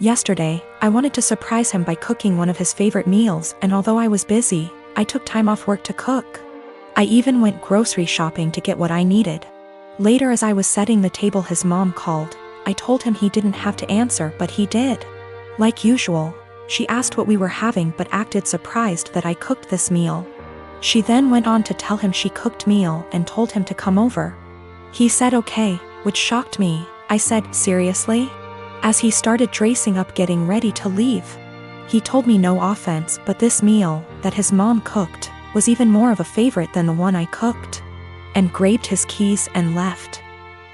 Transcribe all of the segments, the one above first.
Yesterday, I wanted to surprise him by cooking one of his favorite meals, and although I was busy, I took time off work to cook. I even went grocery shopping to get what I needed. Later, as I was setting the table, his mom called. I told him he didn't have to answer, but he did. Like usual, she asked what we were having but acted surprised that I cooked this meal. She then went on to tell him she cooked meal and told him to come over. He said okay, which shocked me. I said, seriously? As he started dressing up getting ready to leave. He told me no offense, but this meal, that his mom cooked, was even more of a favorite than the one I cooked. And grabbed his keys and left.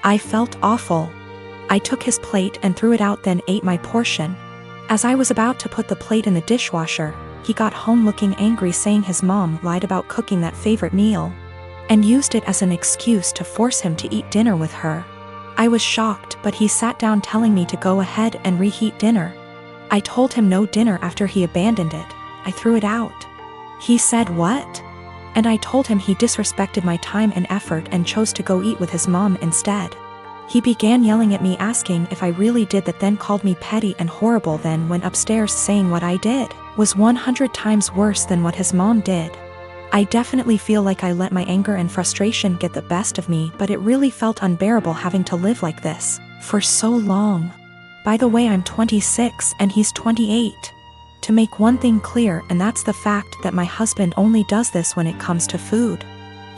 I felt awful. I took his plate and threw it out, then ate my portion. As I was about to put the plate in the dishwasher, he got home looking angry, saying his mom lied about cooking that favorite meal and used it as an excuse to force him to eat dinner with her. I was shocked, but he sat down telling me to go ahead and reheat dinner. I told him no dinner after he abandoned it. I threw it out. He said what? And I told him he disrespected my time and effort and chose to go eat with his mom instead. He began yelling at me, asking if I really did that, then called me petty and horrible, then went upstairs saying what I did was 100 times worse than what his mom did. I definitely feel like I let my anger and frustration get the best of me, but it really felt unbearable having to live like this for so long. By the way, I'm 26 and he's 28. To make one thing clear, and that's the fact that my husband only does this when it comes to food.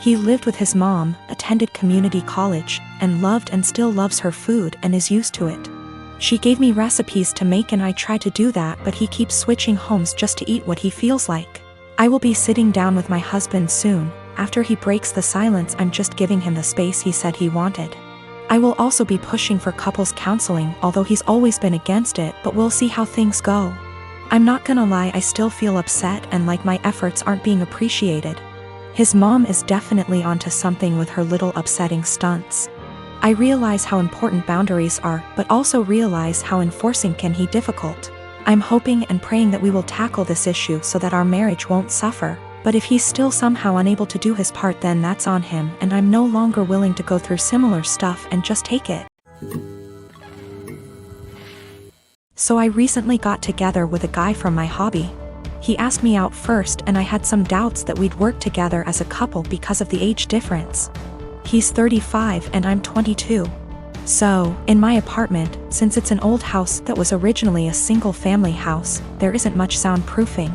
He lived with his mom, attended community college, and loved and still loves her food and is used to it. She gave me recipes to make and I try to do that, but he keeps switching homes just to eat what he feels like. I will be sitting down with my husband soon. After he breaks the silence, I'm just giving him the space he said he wanted. I will also be pushing for couples counseling, although he's always been against it, but we'll see how things go. I'm not gonna lie, I still feel upset and like my efforts aren't being appreciated. His mom is definitely onto something with her little upsetting stunts. I realize how important boundaries are, but also realize how enforcing can be difficult. I'm hoping and praying that we will tackle this issue so that our marriage won't suffer, but if he's still somehow unable to do his part, then that's on him, and I'm no longer willing to go through similar stuff and just take it. So I recently got together with a guy from my hobby. He asked me out first and I had some doubts that we'd work together as a couple because of the age difference. He's 35 and I'm 22. So, in my apartment, since it's an old house that was originally a single-family house, there isn't much soundproofing.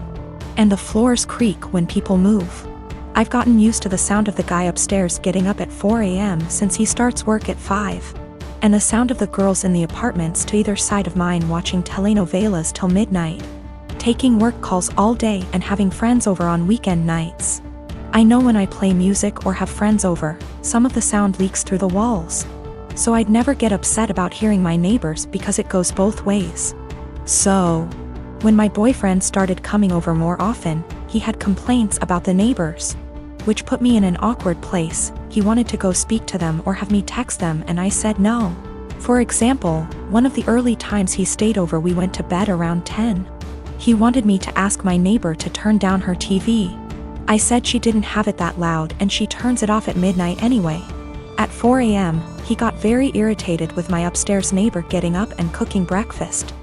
And the floors creak when people move. I've gotten used to the sound of the guy upstairs getting up at 4 a.m. since he starts work at 5. And the sound of the girls in the apartments to either side of mine watching telenovelas till midnight. Taking work calls all day and having friends over on weekend nights. I know when I play music or have friends over, some of the sound leaks through the walls. So I'd never get upset about hearing my neighbors because it goes both ways. So, when my boyfriend started coming over more often, he had complaints about the neighbors, which put me in an awkward place. He wanted to go speak to them or have me text them and I said no. For example, one of the early times he stayed over, we went to bed around 10. He wanted me to ask my neighbor to turn down her TV. I said she didn't have it that loud and she turns it off at midnight anyway. At 4 a.m., he got very irritated with my upstairs neighbor getting up and cooking breakfast.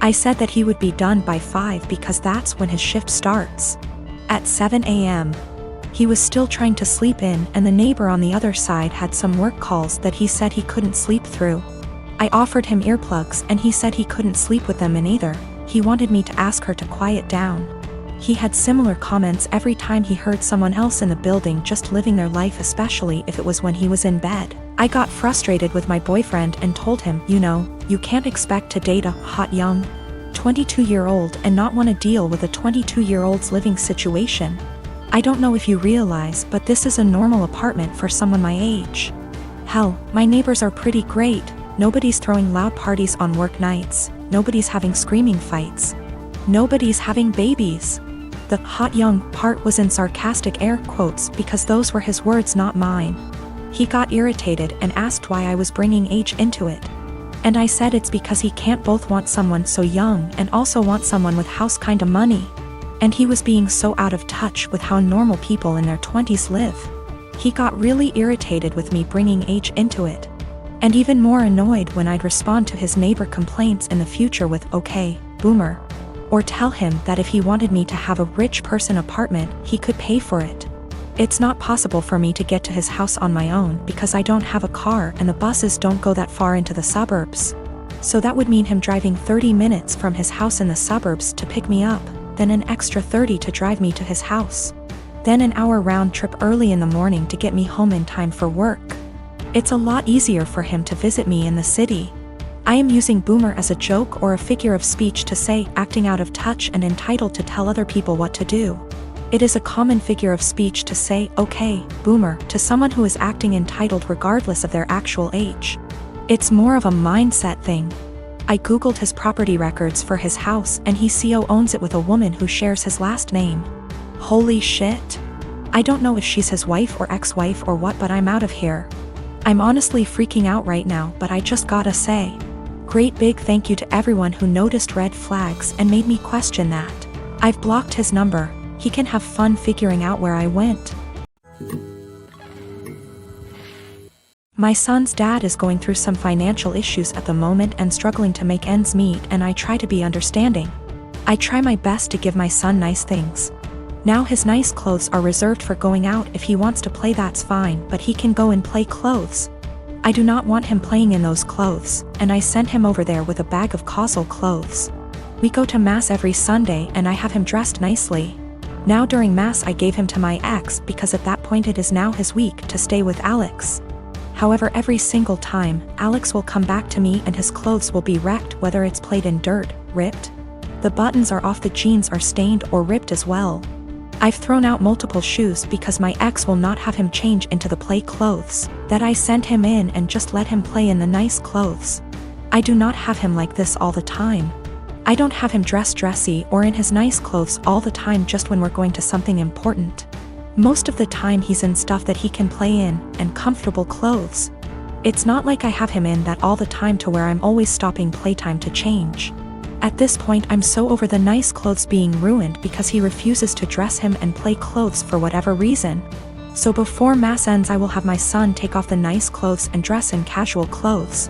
I said that he would be done by 5 because that's when his shift starts. At 7 a.m., he was still trying to sleep in and the neighbor on the other side had some work calls that he said he couldn't sleep through. I offered him earplugs and he said he couldn't sleep with them in either. He wanted me to ask her to quiet down. He had similar comments every time he heard someone else in the building just living their life, especially if it was when he was in bed. I got frustrated with my boyfriend and told him, you can't expect to date a hot young 22-year-old and not want to deal with a 22-year-old's living situation. I don't know if you realize, but this is a normal apartment for someone my age. Hell, my neighbors are pretty great. Nobody's throwing loud parties on work nights. Nobody's having screaming fights. Nobody's having babies. The hot young part was in sarcastic air quotes because those were his words, not mine. He got irritated and asked why I was bringing age into it. And I said it's because he can't both want someone so young and also want someone with house kinda money. And he was being so out of touch with how normal people in their 20s live. He got really irritated with me bringing age into it. And even more annoyed when I'd respond to his neighbor complaints in the future with "Okay, boomer." Or tell him that if he wanted me to have a rich person apartment, he could pay for it. It's not possible for me to get to his house on my own because I don't have a car and the buses don't go that far into the suburbs. So that would mean him driving 30 minutes from his house in the suburbs to pick me up, then an extra 30 to drive me to his house. Then an hour round trip early in the morning to get me home in time for work. It's a lot easier for him to visit me in the city. I am using boomer as a joke or a figure of speech to say acting out of touch and entitled to tell other people what to do. It is a common figure of speech to say "Okay, boomer" to someone who is acting entitled regardless of their actual age. It's more of a mindset thing. I googled his property records for his house and he co-owns it with a woman who shares his last name. Holy shit. I don't know if she's his wife or ex-wife or what, but I'm out of here. I'm honestly freaking out right now, but I just gotta say, great big thank you to everyone who noticed red flags and made me question that. I've blocked his number. He can have fun figuring out where I went. My son's dad is going through some financial issues at the moment and struggling to make ends meet, and I try to be understanding. I try my best to give my son nice things. Now his nice clothes are reserved for going out. If he wants to play, that's fine, but he can go and play clothes. I do not want him playing in those clothes, and I send him over there with a bag of causal clothes. We go to mass every Sunday and I have him dressed nicely. Now during mass I gave him to my ex because at that point it is now his week to stay with Alex. However, every single time, Alex will come back to me and his clothes will be wrecked, whether it's played in dirt, ripped. The buttons are off, the jeans are stained or ripped as well. I've thrown out multiple shoes because my ex will not have him change into the play clothes, that I send him in and just let him play in the nice clothes. I do not have him like this all the time. I don't have him dressed dressy or in his nice clothes all the time, just when we're going to something important. Most of the time he's in stuff that he can play in, and comfortable clothes. It's not like I have him in that all the time to where I'm always stopping playtime to change. At this point I'm so over the nice clothes being ruined because he refuses to dress him and play clothes for whatever reason. So before mass ends I will have my son take off the nice clothes and dress in casual clothes.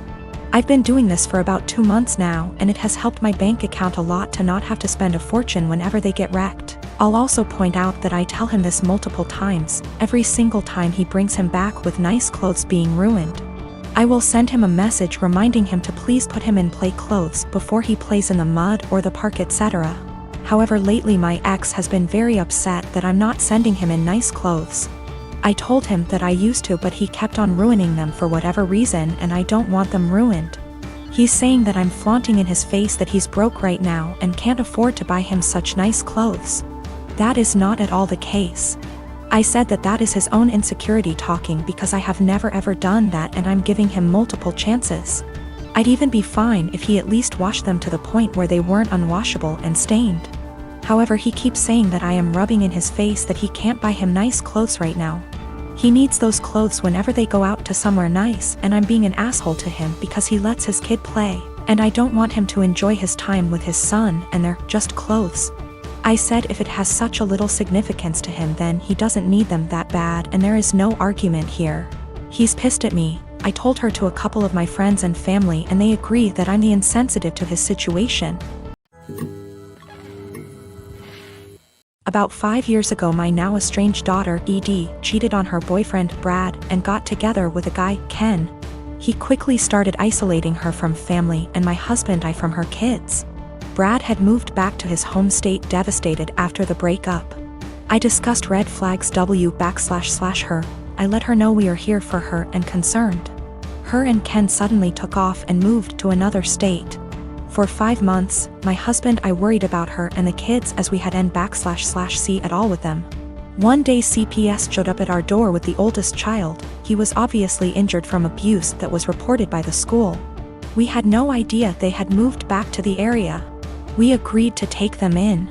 I've been doing this for about 2 months now, and it has helped my bank account a lot to not have to spend a fortune whenever they get wrecked. I'll also point out that I tell him this multiple times, every single time he brings him back with nice clothes being ruined. I will send him a message reminding him to please put him in play clothes before he plays in the mud or the park, etc. However, lately my ex has been very upset that I'm not sending him in nice clothes. I told him that I used to, but he kept on ruining them for whatever reason, and I don't want them ruined. He's saying that I'm flaunting in his face that he's broke right now and can't afford to buy him such nice clothes. That is not at all the case. I said that that is his own insecurity talking because I have never ever done that, and I'm giving him multiple chances. I'd even be fine if he at least washed them to the point where they weren't unwashable and stained. However, he keeps saying that I am rubbing in his face that he can't buy him nice clothes right now. He needs those clothes whenever they go out to somewhere nice, and I'm being an asshole to him because he lets his kid play, and I don't want him to enjoy his time with his son and they're just clothes. I said if it has such a little significance to him then he doesn't need them that bad, and there is no argument here. He's pissed at me. I told her to a couple of my friends and family and they agree that I'm the insensitive to his situation. About 5 years ago my now estranged daughter, Ed, cheated on her boyfriend, Brad, and got together with a guy, Ken. He quickly started isolating her from family and my husband and I from her kids. Brad had moved back to his home state devastated after the breakup. I discussed red flags her. I let her know we are here for her and concerned. Her and Ken suddenly took off and moved to another state. For 5 months, my husband and I worried about her and the kids as we had n//c at all with them. One day CPS showed up at our door with the oldest child. He was obviously injured from abuse that was reported by the school. We had no idea they had moved back to the area. We agreed to take them in.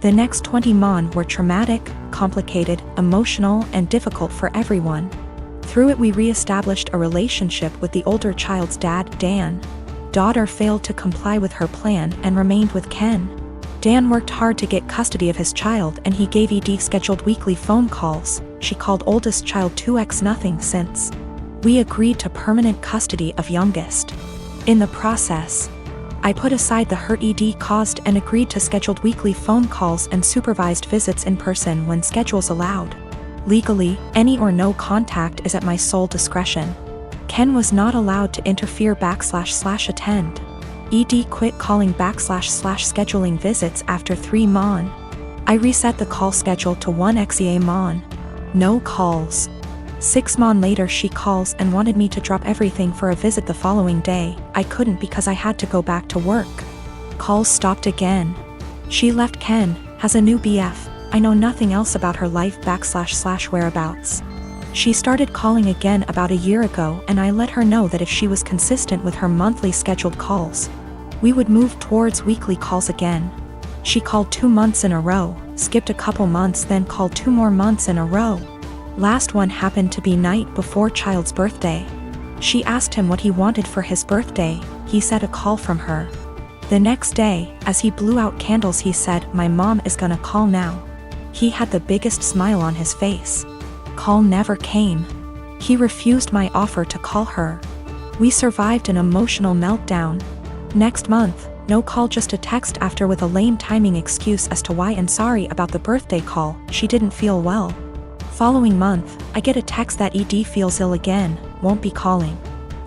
The next 20 months were traumatic, complicated, emotional, and difficult for everyone. Through it we re-established a relationship with the older child's dad, Dan. Daughter failed to comply with her plan and remained with Ken. Dan worked hard to get custody of his child and he gave Ed scheduled weekly phone calls. She called oldest child 2x nothing since. We agreed to permanent custody of youngest. In the process, I put aside the hurt ED caused and agreed to scheduled weekly phone calls and supervised visits in person when schedules allowed. Legally, any or no contact is at my sole discretion. Ken was not allowed to interfere / attend. ED quit calling / scheduling visits after 3 mon. I reset the call schedule to 1 XEA mon. No calls. 6 mon later she calls and wanted me to drop everything for a visit the following day. I couldn't because I had to go back to work. Calls stopped again. She left Ken, has a new BF. I know nothing else about her life / whereabouts. She started calling again about a year ago and I let her know that if she was consistent with her monthly scheduled calls, we would move towards weekly calls again. She called 2 months in a row, skipped a couple months, then called 2 more months in a row. Last one happened to be night before child's birthday. She asked him what he wanted for his birthday. He said a call from her. The next day, as he blew out candles, he said, "My mom is gonna call now." He had the biggest smile on his face. Call never came. He refused my offer to call her. We survived an emotional meltdown. Next month, no call, just a text after with a lame timing excuse as to why and sorry about the birthday call, she didn't feel well. Following month, I get a text that ED feels ill again, won't be calling.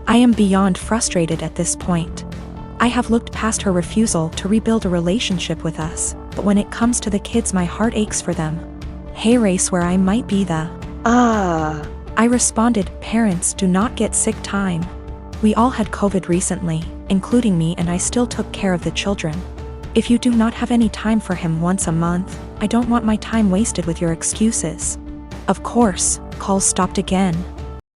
I am beyond frustrated at this point. I have looked past her refusal to rebuild a relationship with us, but when it comes to the kids my heart aches for them. Hey race where I might be the I responded, parents do not get sick time. We all had COVID recently, including me, and I still took care of the children. If you do not have any time for him once a month, I don't want my time wasted with your excuses. Of course, calls stopped again.